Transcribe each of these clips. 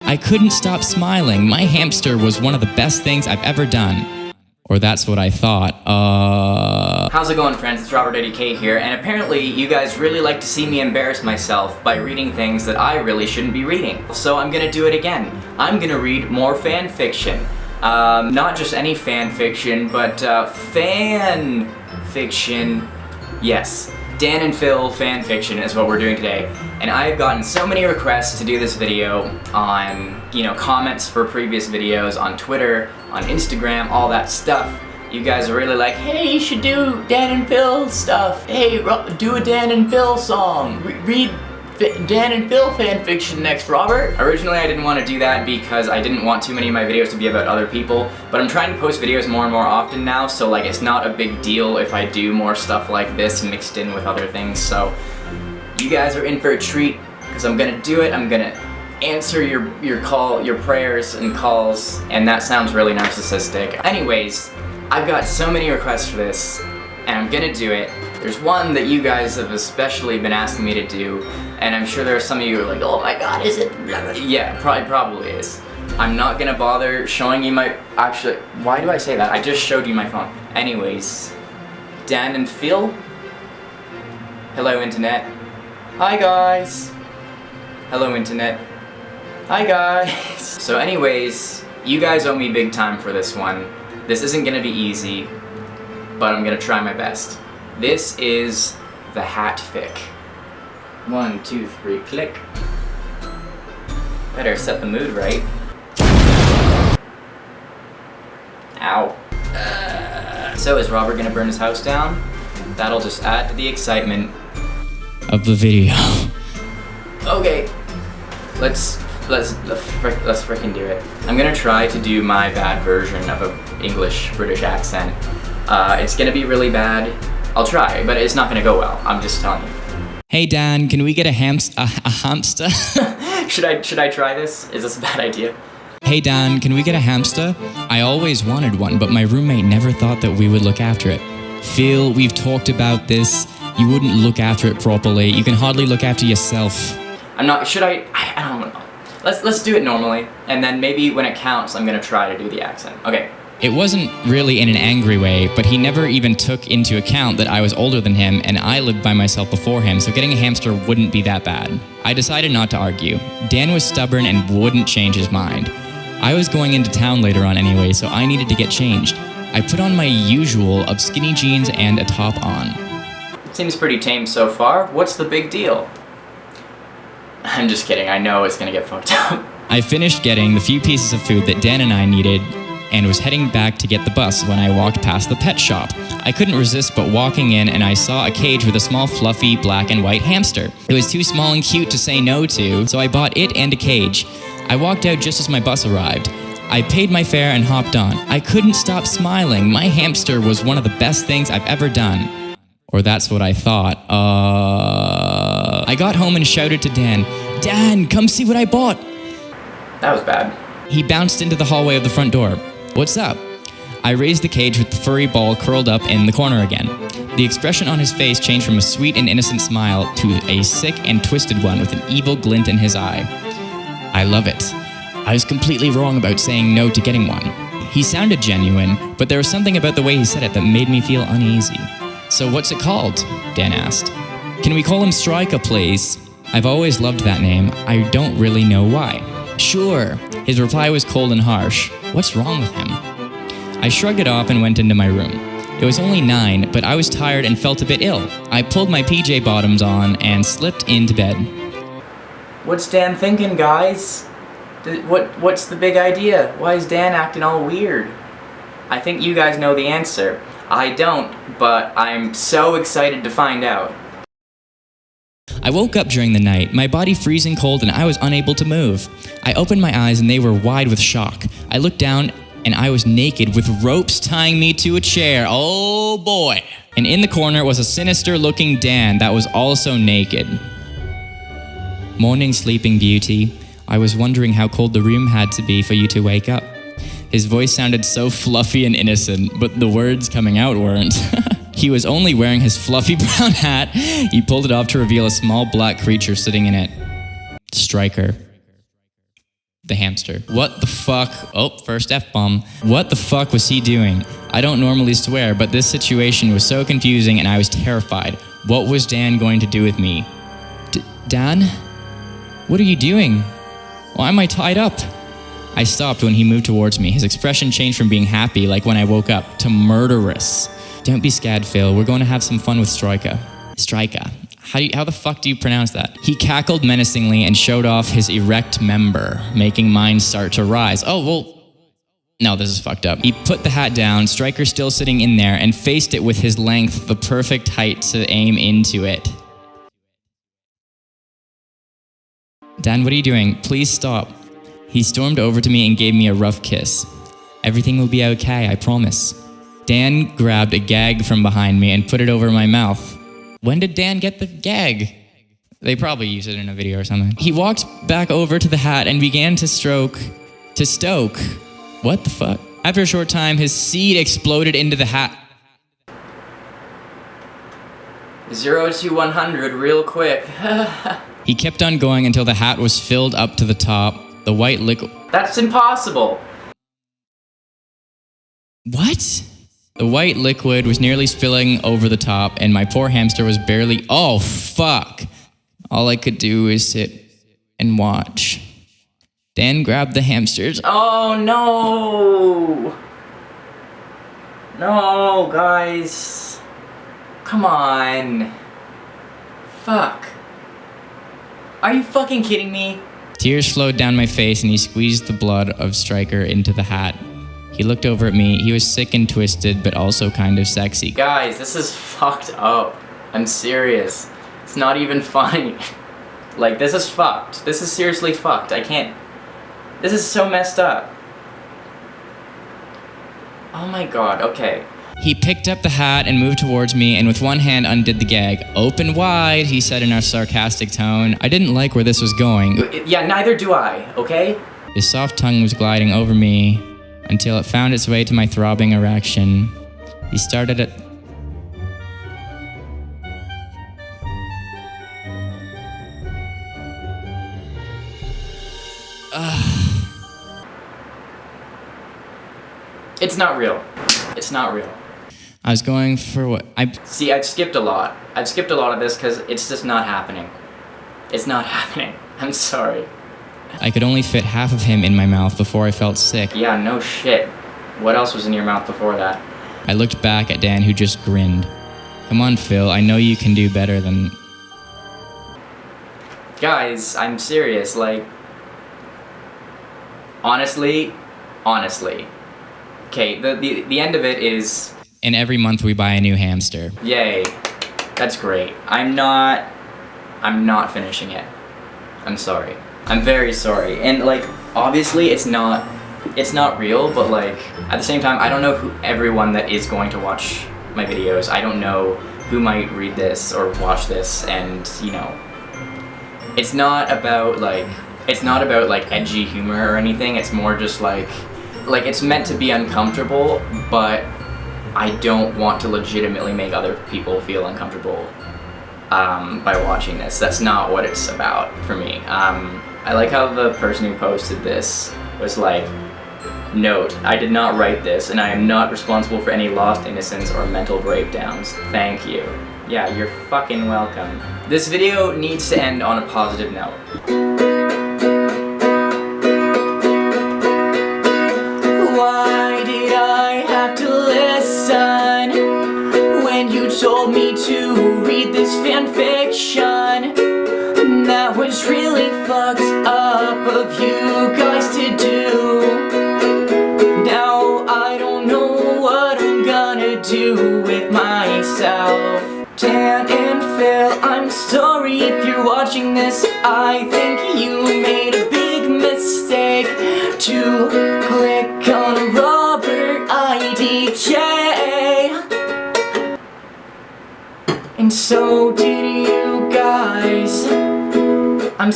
I couldn't stop smiling. My hamster was one of the best things I've ever done. Or that's what I thought. How's it going, friends? It's Robert Eddie K here, and apparently you guys really like to see me embarrass myself by reading things that I really shouldn't be reading. So I'm gonna do it again. I'm gonna read more fan fiction. Not just any fan fiction, but fan fiction. Yes, Dan and Phil fan fiction is what we're doing today. And I've gotten so many requests to do this video on, comments for previous videos on Twitter, on Instagram, all that stuff. You guys are really like, hey, you should do Dan and Phil stuff. Hey, do a Dan and Phil song. Read Dan and Phil fan fiction next, Robert. Originally, I didn't want to do that because I didn't want too many of my videos to be about other people, but I'm trying to post videos more and more often now, so like it's not a big deal if I do more stuff like this mixed in with other things. So you guys are in for a treat because I'm gonna do it. I'm gonna answer your prayers and calls, and that sounds really narcissistic. Anyways, I've got so many requests for this, and I'm gonna do it. There's one that you guys have especially been asking me to do, and I'm sure there are some of you who are like, oh my god, is it? Yeah, probably is. I'm not gonna bother showing you my, actually, why do I say that? I just showed you my phone. Anyways, Dan and Phil? Hello, internet. Hi guys. Hello, internet. Hi guys. So anyways, you guys owe me big time for this one. This isn't gonna be easy, but I'm gonna try my best. This is the Hat Fic. 1, 2, 3, click. Better set the mood right. Ow. So is Robert gonna burn his house down? That'll just add to the excitement Of the video. Okay, let's frickin' do it. I'm gonna try to do my bad version of an English-British accent. It's gonna be really bad. I'll try, but it's not gonna go well. I'm just telling you. Hey Dan, can we get a hamster? Should I try this? Is this a bad idea? Hey Dan, can we get a hamster? I always wanted one, but my roommate never thought that we would look after it. Phil, we've talked about this. You wouldn't look after it properly. You can hardly look after yourself. I'm not, should I don't know. Let's do it normally, and then maybe when it counts, I'm gonna try to do the accent. Okay. It wasn't really in an angry way, but he never even took into account that I was older than him and I lived by myself before him, so getting a hamster wouldn't be that bad. I decided not to argue. Dan was stubborn and wouldn't change his mind. I was going into town later on anyway, so I needed to get changed. I put on my usual of skinny jeans and a top on. Seems pretty tame so far. What's the big deal? I'm just kidding. I know it's gonna get fucked up. I finished getting the few pieces of food that Dan and I needed and was heading back to get the bus when I walked past the pet shop. I couldn't resist but walking in, and I saw a cage with a small fluffy black and white hamster. It was too small and cute to say no to, so I bought it and a cage. I walked out just as my bus arrived. I paid my fare and hopped on. I couldn't stop smiling. My hamster was one of the best things I've ever done. Or that's what I thought. I got home and shouted to Dan, Dan, come see what I bought. That was bad. He bounced into the hallway of the front door. What's up? I raised the cage with the furry ball curled up in the corner again. The expression on his face changed from a sweet and innocent smile to a sick and twisted one with an evil glint in his eye. I love it. I was completely wrong about saying no to getting one. He sounded genuine, but there was something about the way he said it that made me feel uneasy. So what's it called? Dan asked. Can we call him Striker, please? I've always loved that name. I don't really know why. Sure. His reply was cold and harsh. What's wrong with him? I shrugged it off and went into my room. It was only 9, but I was tired and felt a bit ill. I pulled my PJ bottoms on and slipped into bed. What's Dan thinking, guys? What's the big idea? Why is Dan acting all weird? I think you guys know the answer. I don't, but I'm so excited to find out. I woke up during the night, my body freezing cold and I was unable to move. I opened my eyes and they were wide with shock. I looked down and I was naked with ropes tying me to a chair. Oh boy. And in the corner was a sinister looking Dan that was also naked. Morning, Sleeping Beauty. I was wondering how cold the room had to be for you to wake up. His voice sounded so fluffy and innocent, but the words coming out weren't. He was only wearing his fluffy brown hat. He pulled it off to reveal a small black creature sitting in it. Striker. The hamster. What the fuck? Oh, first F-bomb. What the fuck was he doing? I don't normally swear, but this situation was so confusing and I was terrified. What was Dan going to do with me? Dan? What are you doing? Why am I tied up? I stopped when he moved towards me. His expression changed from being happy, like when I woke up, to murderous. Don't be scared, Phil. We're going to have some fun with Striker. Striker. How the fuck do you pronounce that? He cackled menacingly and showed off his erect member, making mine start to rise. Oh, well, no, this is fucked up. He put the hat down, Striker still sitting in there, and faced it with his length, the perfect height to aim into it. Dan, what are you doing? Please stop. He stormed over to me and gave me a rough kiss. Everything will be okay, I promise. Dan grabbed a gag from behind me and put it over my mouth. When did Dan get the gag? They probably used it in a video or something. He walked back over to the hat and began to stoke. What the fuck? After a short time, his seed exploded into the hat. 0 to 100 real quick. He kept on going until the hat was filled up to the top. The white liquid... That's impossible. What? The white liquid was nearly spilling over the top, and my poor hamster was barely... Oh, fuck. All I could do is sit and watch. Dan grabbed the hamsters. Oh, no. No, guys. Come on. Fuck. Are you fucking kidding me? Tears flowed down my face, and he squeezed the blood of Striker into the hat. He looked over at me. He was sick and twisted, but also kind of sexy. Guys, this is fucked up. I'm serious. It's not even funny. Like, this is fucked. This is seriously fucked. I can't... This is so messed up. Oh my god, okay. He picked up the hat and moved towards me, and with one hand undid the gag. Open wide, he said in a sarcastic tone. I didn't like where this was going. Yeah, neither do I, okay? His soft tongue was gliding over me until it found its way to my throbbing erection. He started at... It's not real. It's not real. I was going for what? See, I've skipped a lot. I've skipped a lot of this because it's just not happening. It's not happening. I'm sorry. I could only fit half of him in my mouth before I felt sick. Yeah, no shit. What else was in your mouth before that? I looked back at Dan, who just grinned. Come on, Phil, I know you can do better than... Guys, I'm serious, like... Honestly. Okay, the end of it is... And every month we buy a new hamster. Yay. That's great. I'm not finishing it. I'm sorry. I'm very sorry. And like, obviously it's not real, but like, at the same time, I don't know who everyone that is going to watch my videos. I don't know who might read this or watch this, and you know, it's not about like edgy humor or anything. It's more just like it's meant to be uncomfortable, but I don't want to legitimately make other people feel uncomfortable by watching this. That's not what it's about for me. I like how the person who posted this was like, note, I did not write this, and I am not responsible for any lost innocence or mental breakdowns. Thank you. Yeah, you're fucking welcome. This video needs to end on a positive note. Why did I have to listen when you told me to read this fan fiction? That was really fucked up of you guys to do. Now I don't know what I'm gonna do with myself. Dan and Phil, I'm sorry if you're watching this. I think you made a big mistake to click on Robert IDK. And so did you guys. I'm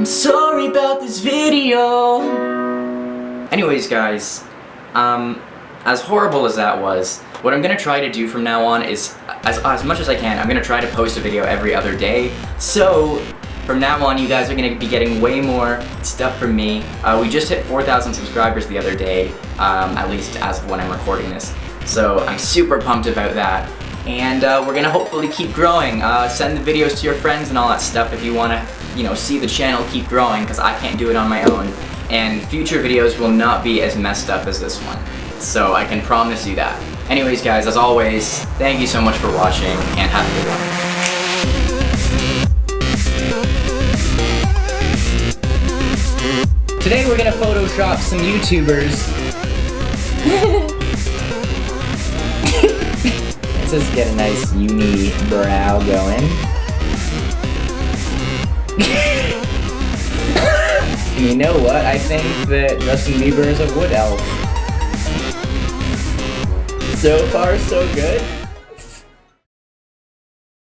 sorry about this video. Anyways guys, as horrible as that was, what I'm gonna try to do from now on is, as much as I can, I'm gonna try to post a video every other day. So, From now on, you guys are gonna be getting way more stuff from me. We just hit 4,000 subscribers the other day, at least as of when I'm recording this. So I'm super pumped about that. And we're gonna hopefully keep growing. Send the videos to your friends and all that stuff if you wanna, see the channel keep growing, because I can't do it on my own. And future videos will not be as messed up as this one. So I can promise you that. Anyways guys, as always, thank you so much for watching, and have a good one. Today we're gonna Photoshop some YouTubers. Let's just get a nice uni brow going. You know what? I think that Justin Bieber is a wood elf. So far, so good.